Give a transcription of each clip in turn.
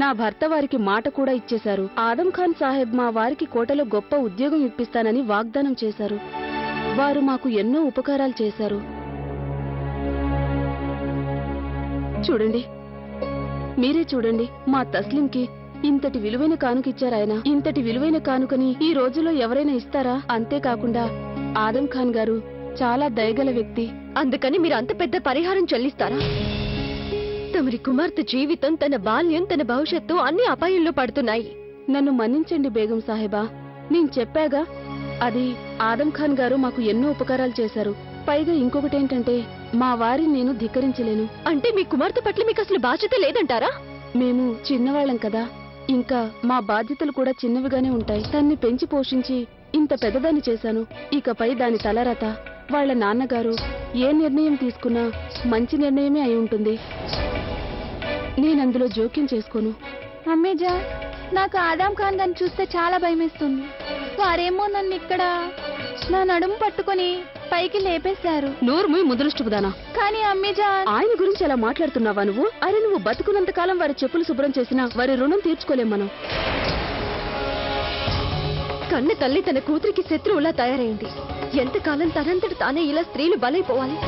నా భర్త వారికి మాట కూడా ఇచ్చేశారు. ఆదం ఖాన్ సాహెబ్ మా వారికి కోటలో గొప్ప ఉద్యోగం ఇప్పిస్తానని వాగ్దానం చేశారు. వారు మాకు ఎన్నో ఉపకారాలు చేశారు. చూడండి, మీరే చూడండి, మా తస్లింకి ఇంతటి విలువైన కానుకిచ్చారాయన. ఇంతటి విలువైన కానుకని ఈ రోజుల్లో ఎవరైనా ఇస్తారా? అంతేకాకుండా ఆదం ఖాన్ గారు చాలా దయగల వ్యక్తి. అందుకని మీరు అంత పెద్ద పరిహారం చెల్లిస్తారా? తమరి కుమార్తె జీవితం, తన బాల్యం, తన భవిష్యత్తు అన్ని అపాయంలో పడుతున్నాయి. నన్ను మన్నించండి బేగం సాహెబా. నేను చెప్పాగా, అది ఆదం ఖాన్ గారు మాకు ఎన్నో ఉపకారాలు చేశారు. పైగా ఇంకొకటేంటంటే మా వారిని నేను ధిక్కరించలేను. అంటే మీ కుమార్తె పట్ల మీకు అసలు బాధ్యత లేదంటారా? మేము చిన్నవాళ్లం కదా, ఇంకా మా బాధ్యతలు కూడా చిన్నవిగానే ఉంటాయి. తన్ని పెంచి పోషించి ఇంత పెద్దదాన్ని చేశాను. ఇకపై దాని తలరాత వాళ్ల నాన్నగారు ఏ నిర్ణయం తీసుకున్నా మంచి నిర్ణయమే అయి ఉంటుంది. నేనందులో జోక్యం చేసుకోను. అమ్మేజా, నాకు ఆదాం ఖాన్ గారిని చూస్తే చాలా భయమేస్తుంది. వారేమో నన్ను ఇక్కడ నా నడుము పట్టుకుని పైకి లేపేశారు. నోరుమూయి ముదలుష్టుదానా. కానీ అమ్మేజా, ఆయన గురించి అలా మాట్లాడుతున్నావా నువ్వు? అరే, నువ్వు బతుకున్నంత కాలం వారి చెప్పులు శుభ్రం చేసినా వారి రుణం తీర్చుకోలేం మనం. కన్న తల్లి తన కూతురికి శత్రువులా తయారైంది. ఎంతకాలం తనంతటి తానే ఇలా స్త్రీలు బలైపోవాలి?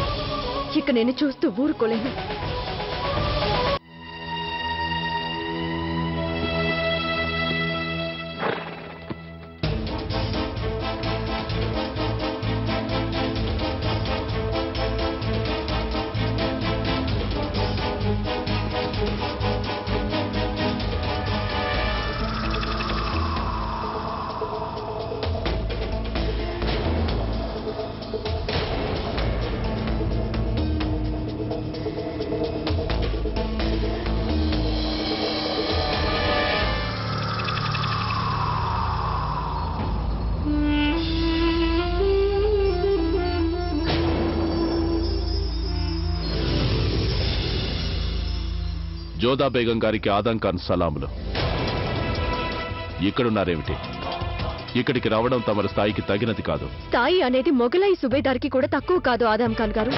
ఇక నేను చూస్తూ ఊరుకోలేను. జోదా బేగం గారికి ఆదం ఖాన్ సలాములు. ఇక్కడున్నారేమిటి? ఇక్కడికి రావడం తమరి స్థాయికి తగినది కాదు. స్థాయి అనేది మొగలాయి సుబేదార్కి కూడా తక్కువ కాదు ఆదం ఖాన్ గారు.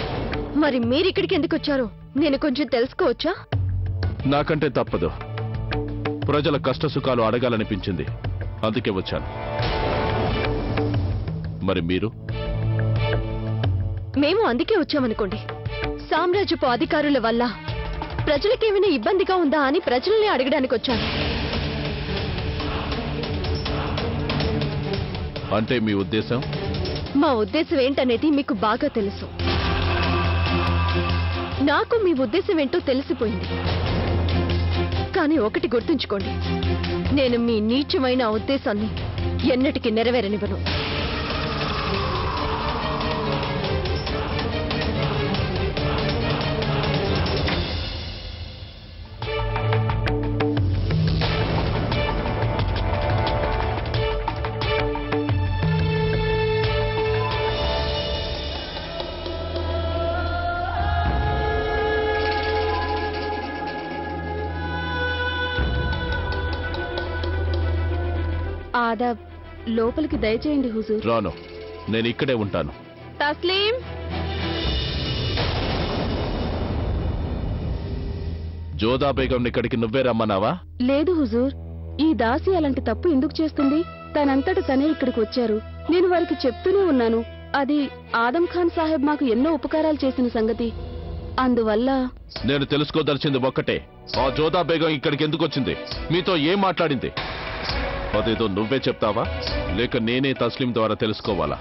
మరి మీరిక్కడికి ఎందుకు వచ్చారో నేను కొంచెం తెలుసుకోవచ్చా? నాకంటే తప్పదు. ప్రజల కష్టసుఖాలు అడగాలనిపించింది, అందుకే వచ్చాను. మరి మీరు? మేము అందుకే వచ్చామనుకోండి. సామ్రాజ్యపు అధికారుల వల్ల ప్రజలకేమైనా ఇబ్బందిగా ఉందా అని ప్రజల్ని అడగడానికి వచ్చాను. అంటే మీ ఉద్దేశం? మా ఉద్దేశం ఏంటనేది మీకు బాగా తెలుసు. నాకు మీ ఉద్దేశం ఏంటో తెలిసిపోయింది. కానీ ఒకటి గుర్తుంచుకోండి, నేను మీ నీచమైన ఉద్దేశాన్ని ఎన్నటికీ నెరవేరనివ్వను. ఆదాబ్. లోపలికి దయచేయండి హుజూర్. రాను, నేను ఇక్కడే ఉంటాను. తస్లీం. జోదా బేగం ఇక్కడికి నువ్వే రమ్మన్నావా? లేదు హుజూర్, ఈ దాసి అలాంటి తప్పు ఎందుకు చేస్తుంది? తనంతట తనే ఇక్కడికి వచ్చారు. నేను వారికి చెప్తూనే ఉన్నాను, అది ఆదం ఖాన్ సాహెబ్ మాకు ఎన్నో ఉపకారాలు చేసిన సంగతి. అందువల్ల నేను తెలుసుకోదలిచింది ఒక్కటే, ఆ జోదా బేగం ఇక్కడికి ఎందుకు వచ్చింది, మీతో ఏం మాట్లాడింది? అదేదో నువ్వే చెప్తావా, లేక నేనే తస్లీం ద్వారా తెలుసుకోవాలా?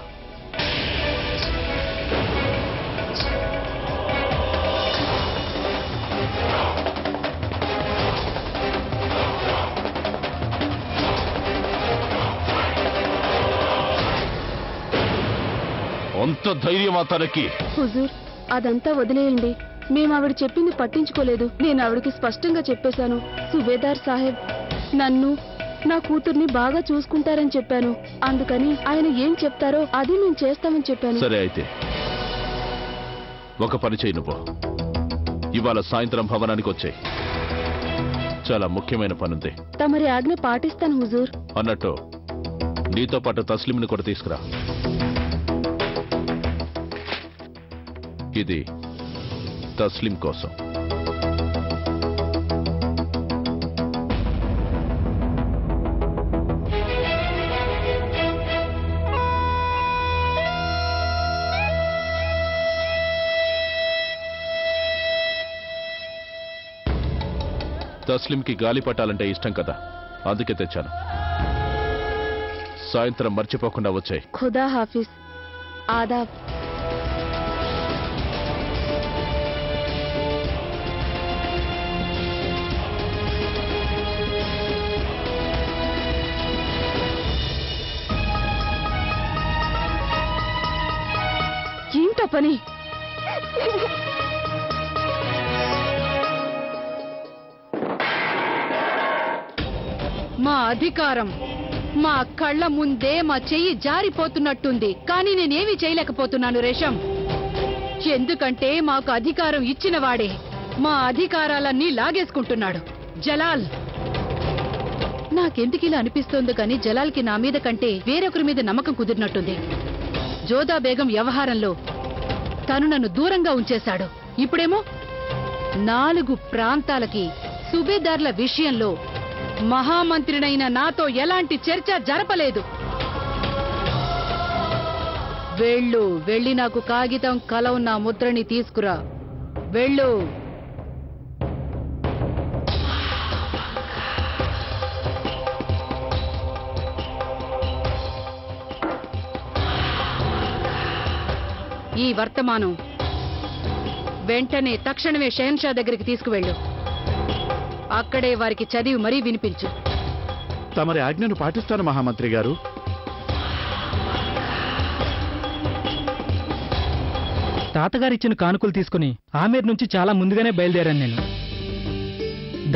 అంత ధైర్యమా తనకి? హుజూర్, అదంతా వదిలేయండి. మేము ఆవిడ చెప్పింది పట్టించుకోలేదు. నేను ఆవిడకి స్పష్టంగా చెప్పేశాను, సుబేదార్ సాహెబ్ నన్ను, నా కూతుర్ని బాగా చూసుకుంటారని చెప్పాను. అందుకని ఆయన ఏం చెప్తారో అది మేము చేస్తామని చెప్పాను. సరే, అయితే ఒక పని చేయి. నువ్వు ఇవాళ సాయంత్రం భవనానికి వచ్చాయి. చాలా ముఖ్యమైన పనుంది. తమరి ఆజ్ఞ పాటిస్తాను హుజూర్. అన్నట్టు నీతో పాటు తస్లీంని కూడా తీసుకురా. ఇది తస్లీం కోసం. తస్లింకి గాలి పట్టాలంటే ఇష్టం కదా, అందుకే తెచ్చాను. సాయంత్రం మర్చిపోకుండా వచ్చాయి. ఖుదా హాఫీజ్. ఆదాబ్. ఏంటో పని? మా అధికారం మా కళ్ళ ముందే మా చెయ్యి జారిపోతున్నట్టుంది, కానీ నేనేమీ చేయలేకపోతున్నాను రేషం. ఎందుకంటే మాకు అధికారం ఇచ్చిన వాడే మా అధికారాలన్నీ లాగేసుకుంటున్నాడు. జలాల్. నాకెందుకిలా అనిపిస్తోంది కానీ జలాల్కి నా మీద కంటే వేరొకరి మీద నమ్మకం కుదిరినట్టుంది. జోదా బేగం వ్యవహారంలో తను నన్ను దూరంగా ఉంచేశాడు. ఇప్పుడేమో 4 ప్రాంతాలకి సుబేదార్ల విషయంలో మహామంత్రినైన నాతో ఎలాంటి చర్చ జరపలేదు. వెళ్ళి నాకు కాగితం కలవు నా ముద్రని తీసుకురా. వెళ్ళు. ఈ వర్తమానం వెంటనే తక్షణమే షహన్షా దగ్గరికి తీసుకువెళ్ళు. అక్కడే వారికి చదివి మరీ వినిపించు. తమరి ఆజ్ఞను పాటిస్తాను మహామంత్రి గారు. తాతగారిచ్చిన కానుకలు తీసుకుని ఆమేర్ నుంచి చాలా ముందుగానే బయలుదేరాను నేను.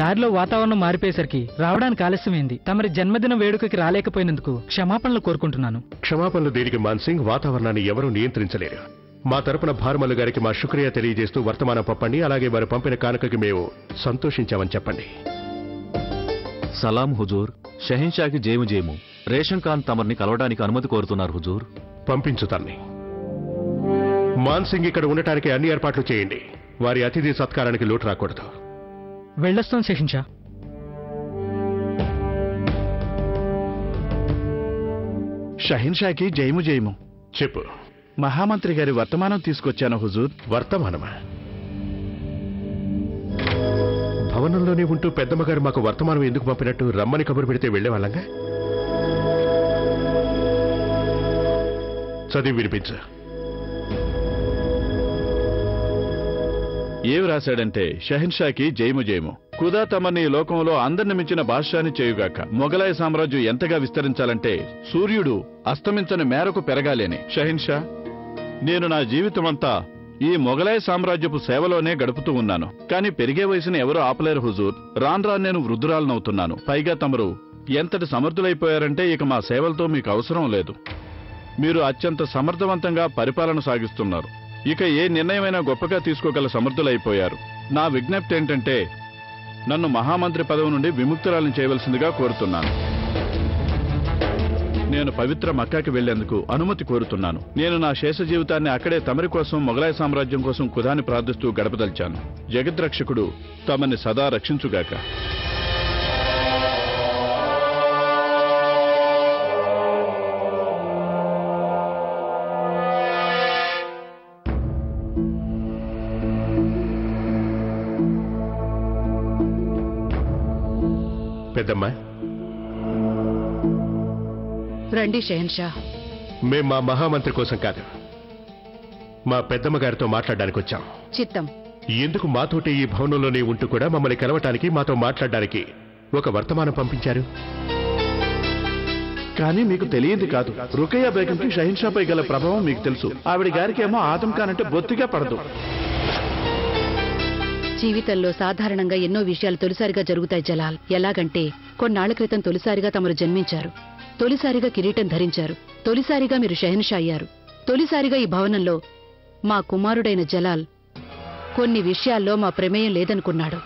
దారిలో వాతావరణం మారిపోయేసరికి రావడానికి ఆలస్యమైంది. తమరి జన్మదిన వేడుకకి రాలేకపోయినందుకు క్షమాపణలు కోరుకుంటున్నాను. క్షమాపణలు దేనికి మాన్సింగ్? వాతావరణాన్ని ఎవరూ నియంత్రించలేరు. మా తరపున భార్మలు గారికి మా శుక్రియా తెలియజేస్తూ వర్తమానం పంపండి. అలాగే వారు పంపిన కానుకకి మేము సంతోషించామని చెప్పండి. సలాం హుజూర్. షహీన్షాకి జేము జేము. రేషన్ ఖాన్ తమర్ని కలవడానికి అనుమతి కోరుతున్నారు హుజూర్. పంపించు తన్ని. మాన్సింగ్ ఇక్కడ ఉండటానికి అన్ని ఏర్పాట్లు చేయండి. వారి అతిథి సత్కారానికి లోటు రాకూడదు. వెళ్ళొస్తాం షహీన్షా. షహీన్షాకి జయము జయము. చెప్పు. మహామంత్రి గారి వర్తమానం తీసుకొచ్చాను హుజూర్. వర్తమానమా? భవనంలోనే ఉంటూ పెద్దమ్మగారు మాకు వర్తమానం ఎందుకు పంపినట్టు? రమ్మని కబురు పెడితే వెళ్లేవాళ్ళంగా. చదివి వినిపించు. ఏమి రాశాడంటే, షహన్షాకి జయము జయము. ఖుదా తమని లోకంలో అందరిని మించిన బాద్షాని చేయుగాక. మొఘలాయ సామ్రాజ్యం ఎంతగా విస్తరించాలంటే సూర్యుడు అస్తమించని మేరకు పెరగాలి అని. షహన్షా, నేను నా జీవితమంతా ఈ మొఘలాయ సామ్రాజ్యపు సేవలోనే గడుపుతూ ఉన్నాను. కానీ పెరిగే వయసుని ఎవరూ ఆపలేరు హుజూర్. రాను నేను వృద్ధురాలనవుతున్నాను. పైగా తమరు ఎంతటి సమర్థులైపోయారంటే ఇక మా సేవలతో మీకు అవసరం లేదు. మీరు అత్యంత సమర్థవంతంగా పరిపాలన సాగిస్తున్నారు. ఇక ఏ నిర్ణయమైనా గొప్పగా తీసుకోగల సమర్థులైపోయారు. నా విజ్ఞప్తి ఏంటంటే నన్ను మహామంత్రి పదవి నుండి విముక్తురాలను చేయవలసిందిగా కోరుతున్నాను. నేను పవిత్ర మక్కాకి వెళ్లేందుకు అనుమతి కోరుతున్నాను. నేను నా శేష జీవితాన్ని అక్కడే తమరి కోసం, మొఘలాయ సామ్రాజ్యం కోసం ఖుదాని ప్రార్థిస్తూ గడపదలిచాను. జగద్రక్షకుడు తమని సదా రక్షించుగాక. పెద్దమ్మా, రండి షహన్షా. మేం మా మహామంత్రి కోసం కాదు, మా పెద్దమ్మ గారితో మాట్లాడడానికి వచ్చాం. చిత్తం. ఎందుకు మాతోటి ఈ భవనంలోనే ఉంటూ కూడా మమ్మల్ని కలవటానికి, మాతో మాట్లాడడానికి ఒక వర్తమానం పంపించారు? కానీ మీకు తెలియంది కాదు, రుకయ్య బేగంకి షహీన్షాపై గల ప్రభావం మీకు తెలుసు. ఆవిడ గారికేమో ఆదం ఖాన్ అంటే బొత్తిగా పడదు. జీవితంలో సాధారణంగా ఎన్నో విషయాలు తొలిసారిగా జరుగుతాయి జలాల్. ఎలాగంటే కొన్నాళ్ల క్రితం తొలిసారిగా తమరు జన్మించారు, తొలిసారిగా కిరీటం ధరించారు, తొలిసారిగా మీరు షహన్షా అయ్యారు, తొలిసారిగా ఈ భవనంలో మా కుమారుడైన జలాల్ కొన్ని విషయాల్లో మా ప్రమేయం లేదనుకున్నాడు.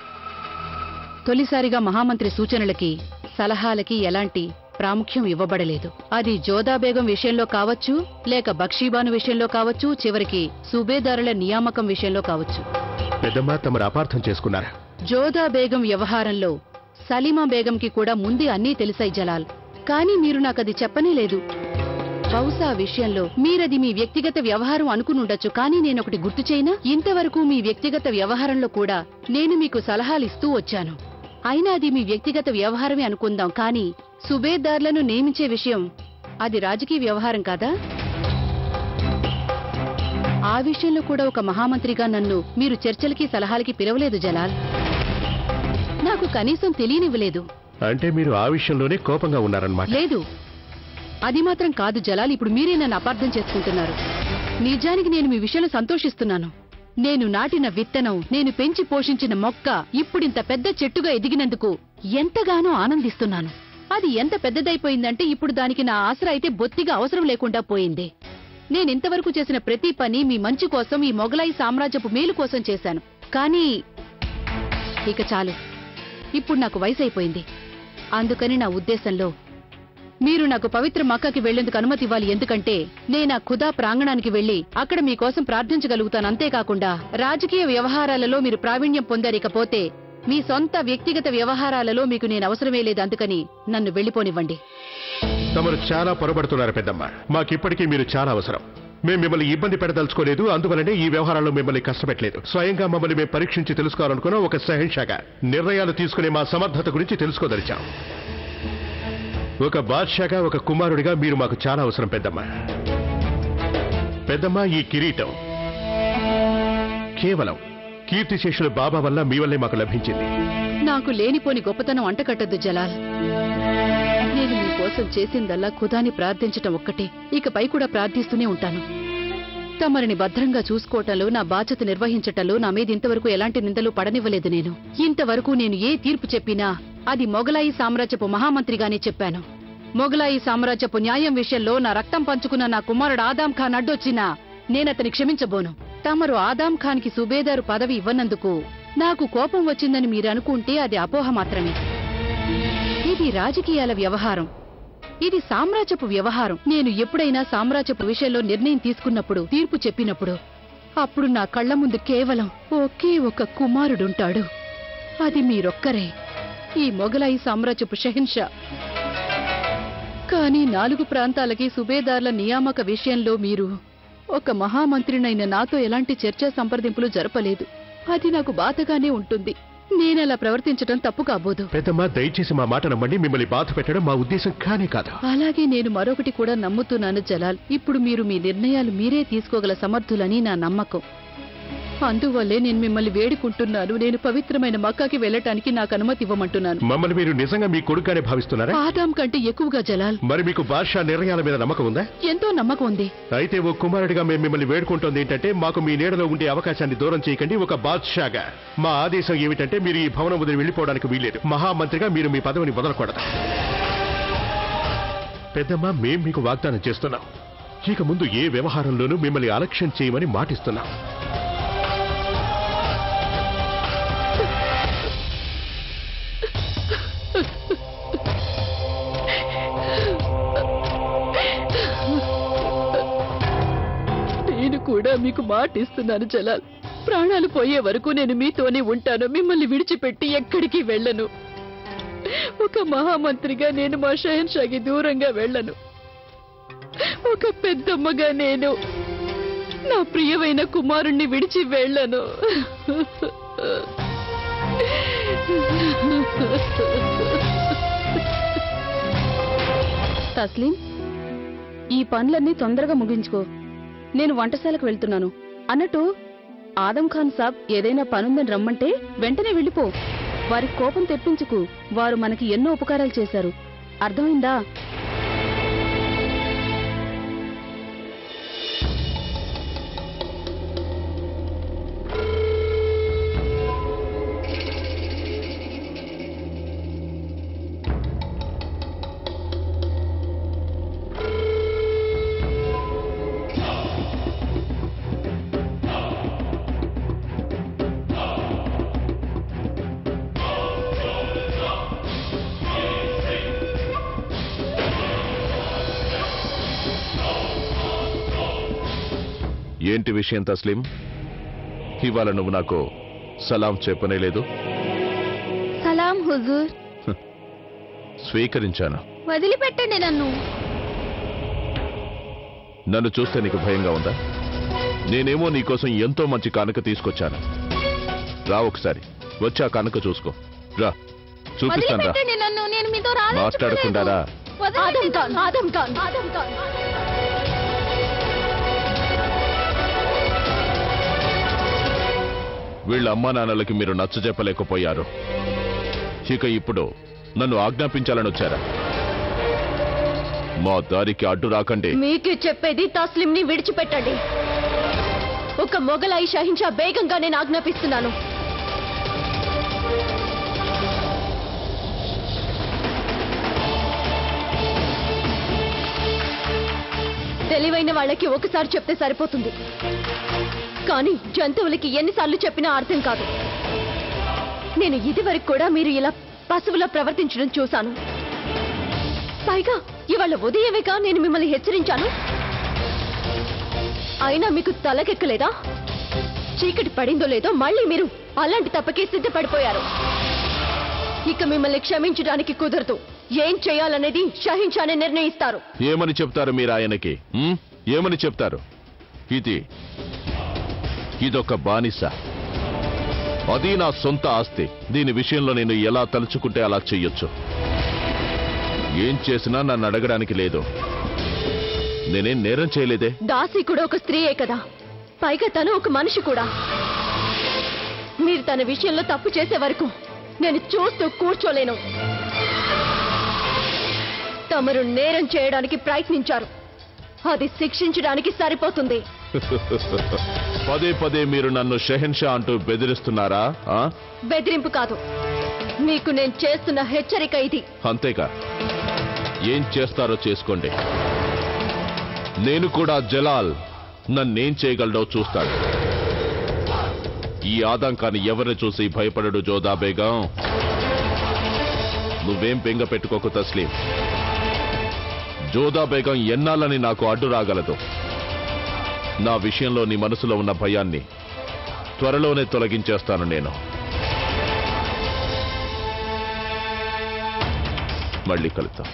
తొలిసారిగా మహామంత్రి సూచనలకి, సలహాలకి ఎలాంటి ప్రాముఖ్యం ఇవ్వబడలేదు. అది జోదా బేగం విషయంలో కావచ్చు, లేక బక్షీబాను విషయంలో కావచ్చు, చివరికి సుబేదారుల నియామకం విషయంలో కావచ్చు. పెద్దమ్మ, తమరు అపార్థం చేసుకున్నారా? జోదా బేగం వ్యవహారంలో సలీమా బేగంకి కూడా ముందే అన్నీ తెలిసాయి జలాల్. కానీ మీరు నాకది చెప్పనే లేదు. బహుశా ఆ విషయంలో మీరది మీ వ్యక్తిగత వ్యవహారం అనుకునుండొచ్చు. కానీ నేనొకటి గుర్తు చేయనా? ఇంతవరకు మీ వ్యక్తిగత వ్యవహారంలో కూడా నేను మీకు సలహాలిస్తూ వచ్చాను. అయినా అది మీ వ్యక్తిగత వ్యవహారమే అనుకుందాం, కానీ సుబేదార్లను నియమించే విషయం అది రాజకీయ వ్యవహారం కాదా? ఆ విషయంలో కూడా ఒక మహామంత్రిగా నన్ను మీరు చర్చలకి సలహాలకి పిలవలేదు జలాల్. నాకు కనీసం తెలియనివ్వలేదు. అంటే మీరు ఆ విషయంలోనే కోపంగా ఉన్నారన్నమాట. లేదు, అది మాత్రం కాదు జలాల్. ఇప్పుడు మీరే నన్ను అపార్థం చేసుకుంటున్నారు. నిజానికి నేను మీ విషయంలో సంతోషిస్తున్నాను. నేను నాటిన విత్తనం, నేను పెంచి పోషించిన మొక్క ఇప్పుడింత పెద్ద చెట్టుగా ఎదిగినందుకు ఎంతగానో ఆనందిస్తున్నాను. అది ఎంత పెద్దదైపోయిందంటే ఇప్పుడు దానికి నా ఆసరా అయితే బొత్తిగా అవసరం లేకుండా పోయింది. నేనింతవరకు చేసిన ప్రతి పని మీ మంచి కోసం, ఈ మొగలాయి సామ్రాజ్యపు మేలు కోసం చేశాను. కానీ ఇక చాలు, ఇప్పుడు నాకు వయసు అయిపోయింది. అందుకని నా ఉద్దేశంలో మీరు నాకు పవిత్ర మక్కాకి వెళ్లేందుకు అనుమతి ఇవ్వాలి. ఎందుకంటే నేను ఆ ఖుదా ప్రాంగణానికి వెళ్లి అక్కడ మీకోసం ప్రార్థించగలుగుతాను. అంతేకాకుండా రాజకీయ వ్యవహారాలలో మీరు ప్రావీణ్యం పొందారికపోతే మీ సొంత వ్యక్తిగత వ్యవహారాలలో మీకు నేను అవసరమే లేదు. అందుకని నన్ను వెళ్లిపోనివ్వండి. తమరు చాలా పొరబడుతున్నారు పెద్దమ్మ. మాకిప్పటికీ మీరు చాలా అవసరం. మేము మిమ్మల్ని ఇబ్బంది పెడదలుచుకోలేదు. అందువల్లనే ఈ వ్యవహారాల్లో మిమ్మల్ని కష్టపెట్టలేదు. స్వయంగా మమ్మల్ని మేము పరీక్షించి తెలుసుకోవాలనుకున్న ఒక షహన్షాగా నిర్ణయాలు తీసుకునే మా సమర్థత గురించి తెలుసుకోదలిచాం. ఒక బాద్షాగా, ఒక కుమారుడిగా మీరు మాకు చాలా అవసరం పెద్దమ్మ. పెద్దమ్మ, ఈ కిరీటం కేవలం కీర్తిశేషులు బాబా వల్ల మీ వల్లే మాకు లభించింది. నాకు లేనిపోని గొప్పతనం అంటకట్టద్దు జలాల్. నేను మీకోసం చేసిందల్లా ఖుదాని ప్రార్థించటం ఒక్కటే. ఇకపై కూడా ప్రార్థిస్తూనే ఉంటాను. తమరిని భద్రంగా చూసుకోవటంలో, నా బాధ్యత నిర్వహించటంలో నా మీద ఇంతవరకు ఎలాంటి నిందలు పడనివ్వలేదు. నేను ఇంతవరకు నేను ఏ తీర్పు చెప్పినా అది మొగలాయి సామ్రాజ్యపు మహామంత్రిగానే చెప్పాను. మొగలాయి సామ్రాజ్యపు న్యాయం విషయంలో నా రక్తం పంచుకున్న నా కుమారుడు ఆదాం ఖాన్ అడ్డొచ్చినా నేనతని క్షమించబోను. తమరు ఆదాం ఖాన్ కి సుబేదారు పదవి ఇవ్వనందుకు నాకు కోపం వచ్చిందని మీరు అనుకుంటే అది అపోహ మాత్రమే. ఇది రాజకీయాల వ్యవహారం, ఇది సామ్రాజ్యపు వ్యవహారం. నేను ఎప్పుడైనా సామ్రాజ్యపు విషయంలో నిర్ణయం తీసుకున్నప్పుడు, తీర్పు చెప్పినప్పుడు, అప్పుడు నా కళ్ల ముందు కేవలం ఒకే ఒక కుమారుడుంటాడు. అది మీరొక్కరే, ఈ మొగలాయి సామ్రాజ్యపు షహన్షా. కానీ 4 ప్రాంతాలకి సుబేదార్ల నియామక విషయంలో మీరు ఒక మహామంత్రినైన నాతో ఎలాంటి చర్చా సంప్రదింపులు జరపలేదు. అది నాకు బాధగానే ఉంటుంది. నేనలా ప్రవర్తించడం తప్పు కాబోదు. పెద్దమ్మ, దయచేసి మా మాట నమ్మండి. మిమ్మల్ని బాధ పెట్టడం మా ఉద్దేశం కానే కాదు. అలాగే నేను మరొకటి కూడా నమ్ముతున్నాను జలాల్. ఇప్పుడు మీరు మీ నిర్ణయాలు మీరే తీసుకోగల సమర్థులని నా నమ్మకం. అందువల్లే నేను మిమ్మల్ని వేడుకుంటున్నాను. నేను పవిత్రమైన మక్కాకి వెళ్ళటానికి నాకు అనుమతి ఇవ్వమంటున్నాను. మమ్మల్ని మీరు నిజంగా మీ కొడుకుగానే భావిస్తున్నారా? ఆదాం కంటే ఎక్కువగా జలాల్. మరి మీకు బాద్షా నిర్ణయాల మీద నమ్మకం ఉందా? ఎంతో నమ్మకం ఉంది. అయితే ఓ కుమారుడిగా మేము మిమ్మల్ని వేడుకుంటోంది ఏంటంటే, మాకు మీ నీడలో ఉండే అవకాశాన్ని దూరం చేయకండి. ఒక బాద్షాగా మా ఆదేశం ఏమిటంటే, మీరు ఈ భవనం వదిలి వెళ్లిపోవడానికి వీల్లేదు. మహామంత్రిగా మీరు మీ పదవిని వదలకూడదు. పెద్దమ్మ, మేం మీకు వాగ్దానం చేస్తున్నాం. ఇక ముందు ఏ వ్యవహారంలోనూ మిమ్మల్ని అలక్ష్యం చేయమని మాటిస్తున్నాం. నేను కూడా మీకు మాట ఇస్తున్నాను జలాల్. ప్రాణాలు పోయే వరకు నేను మీతోనే ఉంటాను. మిమ్మల్ని విడిచిపెట్టి ఎక్కడికి వెళ్ళను. ఒక మహామంత్రిగా నేను మా షహన్షాకి దూరంగా వెళ్ళను. ఒక పెద్దమ్మగా నేను నా ప్రియమైన కుమారుణ్ణి విడిచి వెళ్ళను. తస్లీం, ఈ పనులన్నీ తొందరగా ముగించుకో. నేను వంటశాలకు వెళ్తున్నాను. అన్నట్టు ఆదం ఖాన్ సాబ్ ఏదైనా పనుందని రమ్మంటే వెంటనే వెళ్ళిపో. వారి కోపం తెప్పించుకు. వారు మనకి ఎన్నో ఉపకారాలు చేశారు. అర్థమైందా? ఏంటి విషయం తస్లీం? ఇవాళ నువ్వు నాకు సలాం చెప్పనే లేదు. సలాం హుజూర్. స్వీకరించాను. వదిలిపెట్టండి నన్ను. నన్ను చూస్తే నీకు భయంగా ఉందా? నేనేమో నీకోసం ఎంతో మంచి కానుక తీసుకొచ్చాను. రా ఒకసారి, వచ్చి ఆ కానుక చూసుకో. రా. చూపిస్తాను రా. వదిలిపెట్టండి నన్ను, నేను మీతో మాట్లాడుకుంటారా? ఆదం ఖాన్, ఆదం ఖాన్, ఆదం ఖాన్. వీళ్ళ అమ్మా నాన్నలకి మీరు నచ్చ చెప్పలేకపోయారు. ఇక ఇప్పుడు నన్ను ఆజ్ఞాపించాలని వచ్చారా? మా దారికి అడ్డు రాకండి. మీకే చెప్పేది, తస్లింని విడిచిపెట్టండి. ఒక మొగలాయి షహిన్షా బేగంగా నేను ఆజ్ఞాపిస్తున్నాను. తెలివైన వాళ్ళకి ఒకసారి చెప్తే సరిపోతుంది, కానీ జంతువులకి ఎన్నిసార్లు చెప్పినా అర్థం కాదు. నేను ఇదివరకు కూడా మీరు ఇలా పశువులా ప్రవర్తించడం చూశాను. పైగా ఇవాళ ఉదయమేగా నేను మిమ్మల్ని హెచ్చరించాను. అయినా మీకు తలకెక్కలేదా? చీకటి పడిందో లేదో మళ్ళీ మీరు అలాంటి తప్పకే సిద్ధపడిపోయారు. ఇక మిమ్మల్ని క్షమించడానికి కుదరదు. ఏం చేయాలనేది షహిన్షానే నిర్ణయిస్తారు. ఏమని చెప్తారు మీరు ఆయనకి? ఏమని చెప్తారు? ఇదొక బానిస, అది నా సొంత ఆస్తి. దీని విషయంలో నేను ఎలా తలుచుకుంటే అలా చెయ్యొచ్చు. ఏం చేసినా నన్ను అడగడానికి లేదు. నేనేం నేరం చేయలేదే. దాసి కూడా ఒక స్త్రీయే కదా, పైగా తను ఒక మనిషి కూడా. మీరు తన విషయంలో తప్పు చేసే వరకు నేను చూస్తూ కూర్చోలేను. తమరు నేరం చేయడానికి ప్రయత్నించారు, అది శిక్షించడానికి సరిపోతుంది. పదే పదే మీరు నన్ను షెహన్షా అంటూ బెదిరిస్తున్నారా? బెదిరింపు కాదు, మీకు నేను చేస్తున్న హెచ్చరిక ఇది. అంతేగా, ఏం చేస్తారో చేసుకోండి. నేను కూడా జలాల్ నన్నేం చేయగలడో చూస్తాడు. ఈ ఆదంకాన్ని ఎవరిని చూసి భయపడడు జోదా బేగం. నువ్వేం బెంగ పెట్టుకోకు తస్లీం. జోదా బేగం ఎన్నాళ్ళని నాకు అడ్డు రాగలదు. నా విషయంలో నీ మనసులో ఉన్న భయాన్ని త్వరలోనే తొలగించేస్తాను నేను. మళ్ళీ కలుద్దాం.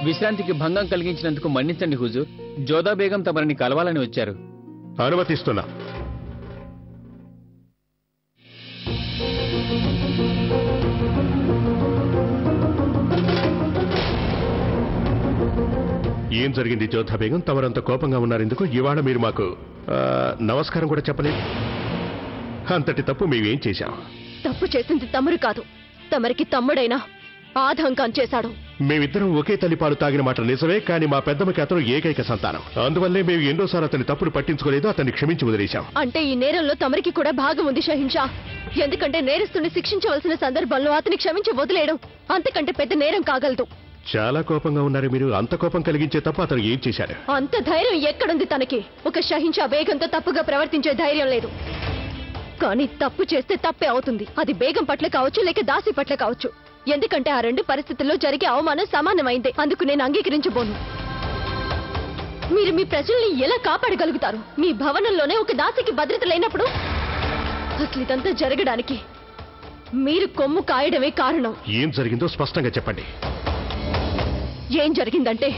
విశ్రాంతికి భంగం కలిగించినందుకు మన్నించండి హుజూర్. జోదా బేగం తమరిని కలవాలని వచ్చారు. అనుమతిస్తున్నా. ఏం జరిగింది జోధా బేగం? తమరంత కోపంగా ఉన్నారెందుకు? ఇవాళ మీరు మాకు నమస్కారం కూడా చెప్పలేదు. అంతటి తప్పు మేమేం చేశాం? తప్పు చేసింది తమరు కాదు, తమరికి తమ్ముడైనా ఆదం ఖాన్ చేశాడు. మేమిద్దరం ఒకే తల్లిపాలు తాగిన మాట నిజమే, కానీ మా పెద్దమ్మకి అతను ఏకైక సంతానం. అందువల్లే మేము ఎన్నోసార్లు అతని తప్పులు పట్టించుకోలేదు, అతన్ని క్షమించి వదిలేశాం. అంటే ఈ నేరంలో తమరికి కూడా భాగం ఉంది షహిన్షా. ఎందుకంటే నేరస్తుని శిక్షించవలసిన సందర్భంలో అతని క్షమించి వదిలేయడం అంతకంటే పెద్ద నేరం కాగలదు. చాలా కోపంగా ఉన్నారు మీరు. అంత కోపం కలిగించే తప్ప అతను ఏం చేశాడు? అంత ధైర్యం ఎక్కడుంది తనకి? ఒక షహిన్షా బేగంతో తప్పుగా ప్రవర్తించే ధైర్యం లేదు. కానీ తప్పు చేస్తే తప్పే అవుతుంది. అది బేగం పట్ల కావచ్చు, లేక దాసి పట్ల కావచ్చు. ఎందుకంటే ఆ రెండు పరిస్థితుల్లో జరిగే అవమానం సమానమైందే. అందుకు నేను అంగీకరించబోను. మీరు మీ ప్రజల్ని ఎలా కాపాడగలుగుతారు? మీ భవనంలోనే ఒక దాసికి భద్రత లేనప్పుడు? అసలు ఇదంతా జరగడానికి మీరు కొమ్ము కాయడమే కారణం. ఏం జరిగిందో స్పష్టంగా చెప్పండి. ఏం జరిగిందంటే